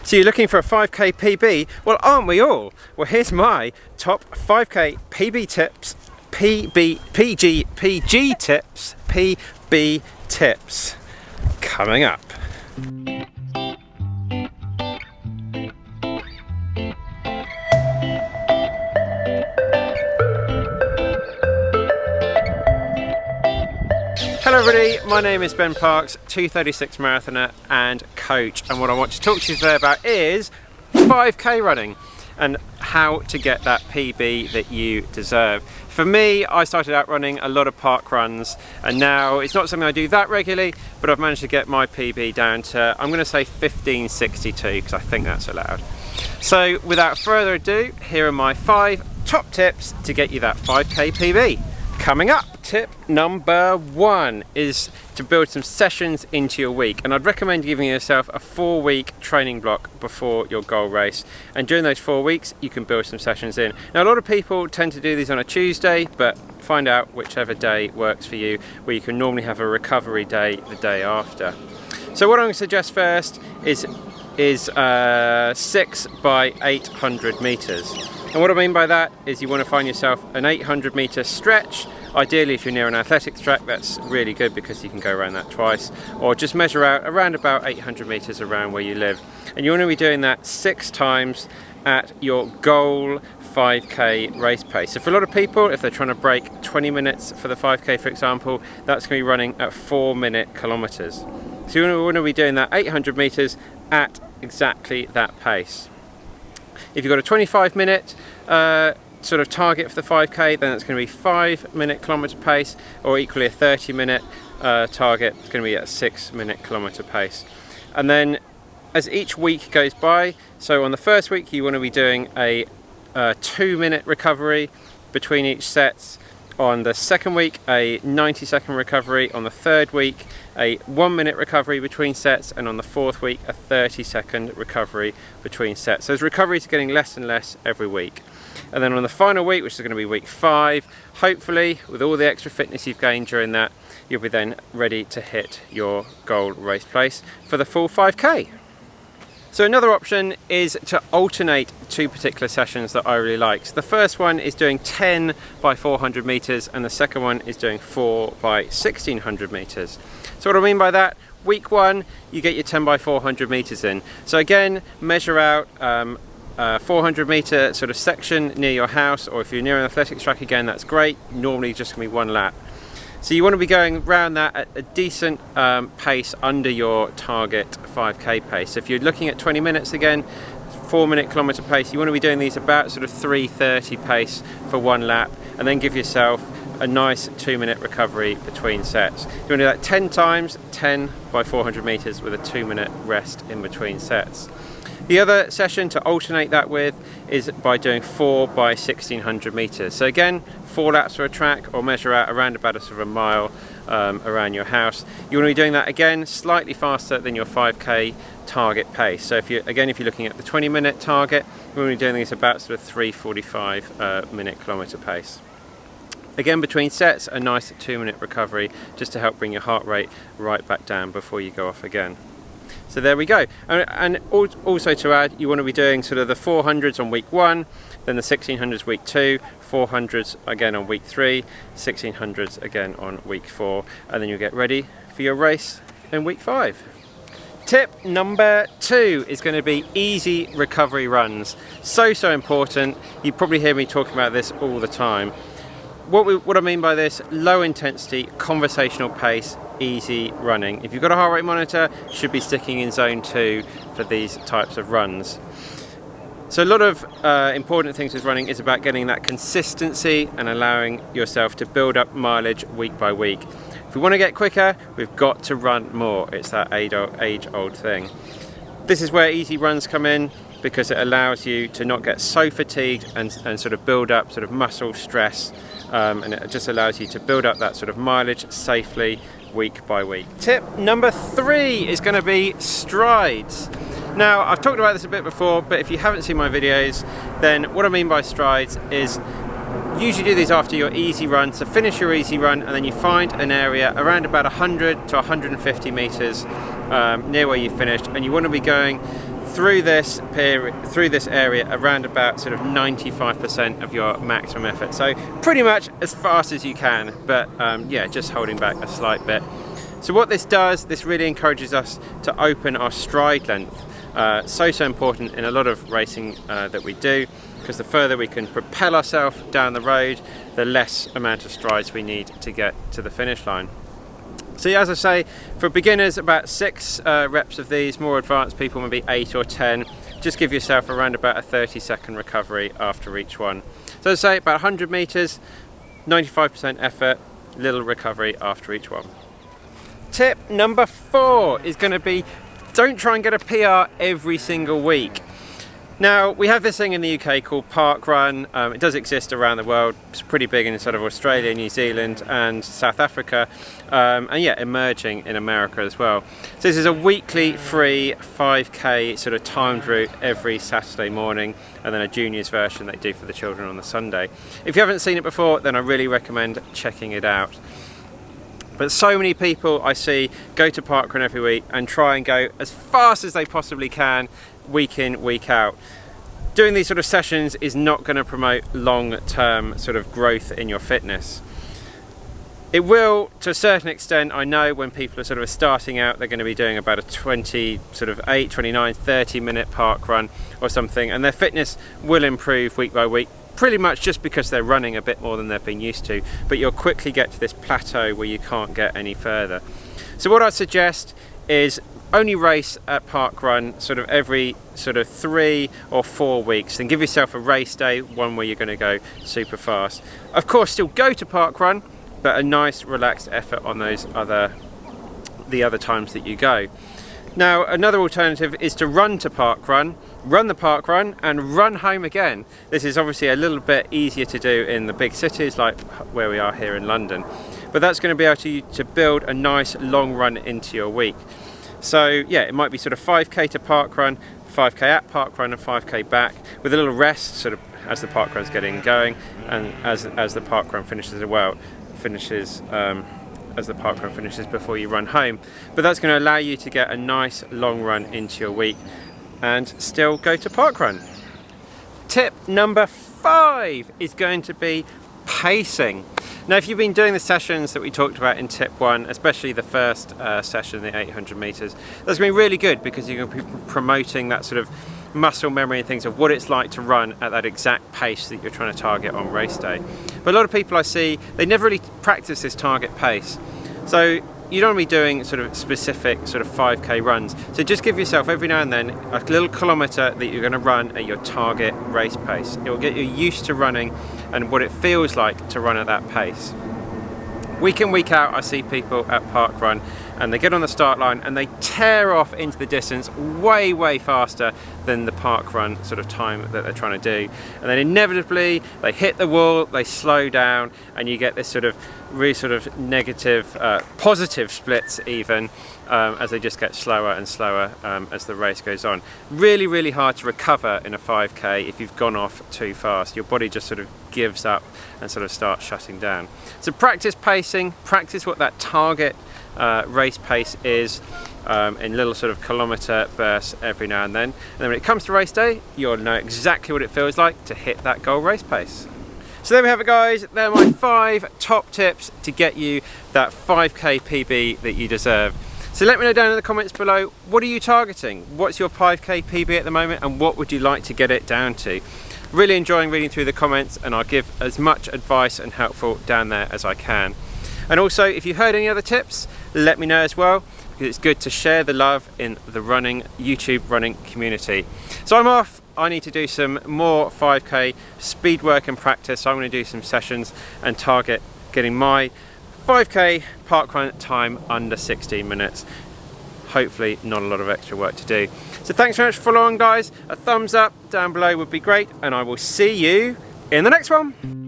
So you're looking for a 5k PB? Well, aren't we all? Well, here's my top 5k PB tips, PG tips, PB tips coming up. Hello everybody, my name is Ben Parks, 236 marathoner and coach, and what I want to talk to you today about is 5k running and how to get that PB that you deserve. For me, I started out running a lot of park runs, and now it's not something I do that regularly, but I've managed to get my PB down to, I'm going to say 15:62, because I think that's allowed. So without further ado, here are my 5 top tips to get you that 5k PB. Coming up, tip number 1 is to build some sessions into your week, and I'd recommend giving yourself a 4-week training block before your goal race, and during those 4 weeks you can build some sessions in. Now a lot of people tend to do these on a Tuesday, but find out whichever day works for you, where you can normally have a recovery day the day after. So what I'm going to suggest first is 6 by 800 meters. And what I mean by that is you want to find yourself an 800 meter stretch. Ideally, if you're near an athletics track, that's really good because you can go around that twice, or just measure out around about 800 meters around where you live. And you want to be doing that 6 times at your goal 5k race pace. So for a lot of people, if they're trying to break 20 minutes for the 5k, for example, that's going to be running at 4-minute kilometers. So you want to be doing that 800 meters at exactly that pace. If you've got a 25-minute sort of target for the 5k, then it's going to be 5-minute kilometer pace, or equally a 30-minute target, it's going to be at a 6-minute kilometer pace. And then as each week goes by, so on the first week you want to be doing a 2-minute recovery between each sets. On the second week, a 90-second recovery. On the third week, a 1-minute recovery between sets, and on the fourth week, a 30-second recovery between sets. So those recoveries are getting less and less every week. And then on the final week, which is going to be week 5, hopefully with all the extra fitness you've gained during that, you'll be then ready to hit your goal race place for the full 5k. So another option is to alternate 2 particular sessions that I really like. So the first one is doing 10 by 400 meters, and the second one is doing 4 by 1600 meters. So what I mean by that, week 1, you get your 10 by 400 meters in. So again, measure out a 400 meter sort of section near your house, or if you're near an athletics track, again, that's great. Normally just gonna be 1 lap. So you want to be going around that at a decent pace under your target 5k pace. So if you're looking at 20 minutes again, 4-minute kilometer pace, you want to be doing these about sort of 3:30 pace for 1 lap, and then give yourself a nice 2-minute recovery between sets. You want to do that 10 times, 10 by 400 meters with a 2-minute rest in between sets. The other session to alternate that with is by doing 4 by 1600 meters. So again, 4 laps for a track, or measure out around about a sort of a mile around your house. You want to be doing that again slightly faster than your 5k target pace. So if you're looking at the 20-minute target, you want to be doing these about sort of 3:45 minute kilometer pace. Again, between sets, a nice 2-minute recovery just to help bring your heart rate right back down before you go off again. So there we go. And also to add, you want to be doing sort of the 400s on week 1, then the 1600s week 2, 400s again on week 3, 1600s again on week 4, and then you'll get ready for your race in week 5. Tip number 2 is going to be easy recovery runs. So important. You probably hear me talking about this all the time. What I mean by this, low intensity, conversational pace, easy running. If you've got a heart rate monitor, you should be sticking in zone 2 for these types of runs. So a lot of important things with running is about getting that consistency and allowing yourself to build up mileage week by week. If we want to get quicker, we've got to run more. It's that age-old thing. This is where easy runs come in, because it allows you to not get so fatigued and sort of build up sort of muscle stress, and it just allows you to build up that sort of mileage safely week by week. Tip number 3 is going to be strides. Now, I've talked about this a bit before, but if you haven't seen my videos, then what I mean by strides is usually do these after your easy run. So finish your easy run, and then you find an area around about 100 to 150 meters near where you finished, and you want to be going through this area around about sort of 95% of your maximum effort. So pretty much as fast as you can, but yeah, just holding back a slight bit. So what this does, this really encourages us to open our stride length. So important in a lot of racing that we do, because the further we can propel ourselves down the road, the less amount of strides we need to get to the finish line. So as I say, for beginners, about 6 reps of these. More advanced people, maybe 8 or 10. Just give yourself around about a 30-second recovery after each one. So as I say, about 100 meters, 95% effort, little recovery after each one. Tip number 4 is going to be, don't try and get a PR every single week. Now, we have this thing in the UK called parkrun. It does exist around the world. It's pretty big in sort of Australia, New Zealand and South Africa, and yeah, emerging in America as well. So this is a weekly free 5k sort of timed route every Saturday morning, and then a juniors version they do for the children on the Sunday. If you haven't seen it before, then I really recommend checking it out. But so many people I see go to parkrun every week and try and go as fast as they possibly can, week in, week out. Doing these sort of sessions is not going to promote long-term sort of growth in your fitness. It will, to a certain extent. I know when people are sort of starting out, they're going to be doing about a 28, 29, 30-minute parkrun or something, and their fitness will improve week by week, pretty much just because they're running a bit more than they've been used to, but you'll quickly get to this plateau where you can't get any further. So what I'd suggest is only race at parkrun sort of every sort of 3 or 4 weeks, and give yourself a race day, one where you're going to go super fast. Of course, still go to parkrun, but a nice relaxed effort on the other times that you go. Now, another alternative is to run to parkrun, run the parkrun and run home again. This is obviously a little bit easier to do in the big cities like where we are here in London, but that's going to be able to build a nice long run into your week. So yeah, it might be sort of 5k to parkrun, 5k at parkrun and 5k back, with a little rest sort of as the parkrun's getting going, and as the parkrun finishes as the parkrun finishes before you run home. But that's going to allow you to get a nice long run into your week and still go to parkrun. Tip number 5 is going to be pacing. Now, if you've been doing the sessions that we talked about in tip 1, especially the first session, the 800 meters, that's going to be really good, because you're going to be promoting that sort of muscle memory and things of what it's like to run at that exact pace that you're trying to target on race day. But a lot of people I see, they never really practice this target pace. So you don't want to be doing sort of specific sort of 5k runs. So just give yourself every now and then a little kilometre that you're going to run at your target race pace. It will get you used to running and what it feels like to run at that pace. Week in, week out, I see people at parkrun and they get on the start line and they tear off into the distance way faster than the parkrun sort of time that they're trying to do, and then inevitably they hit the wall, they slow down, and you get this sort of really sort of negative positive splits even as they just get slower and slower as the race goes on. Really hard to recover in a 5k if you've gone off too fast. Your body just sort of gives up and sort of starts shutting down. So practice pacing, practice what that target race pace is in little sort of kilometre bursts every now and then. And then when it comes to race day, you'll know exactly what it feels like to hit that goal race pace. So there we have it, guys. They're my 5 top tips to get you that 5k PB that you deserve. So let me know down in the comments below, what are you targeting? What's your 5k PB at the moment, and what would you like to get it down to? Really enjoying reading through the comments, and I'll give as much advice and helpful down there as I can. And also, if you heard any other tips, let me know as well, because it's good to share the love in the YouTube running community. So I'm off. I need to do some more 5k speed work and practice. So I'm going to do some sessions and target getting my 5k parkrun time under 16 minutes. Hopefully not a lot of extra work to do. So thanks very much for following, guys. A thumbs up down below would be great, and I will see you in the next one.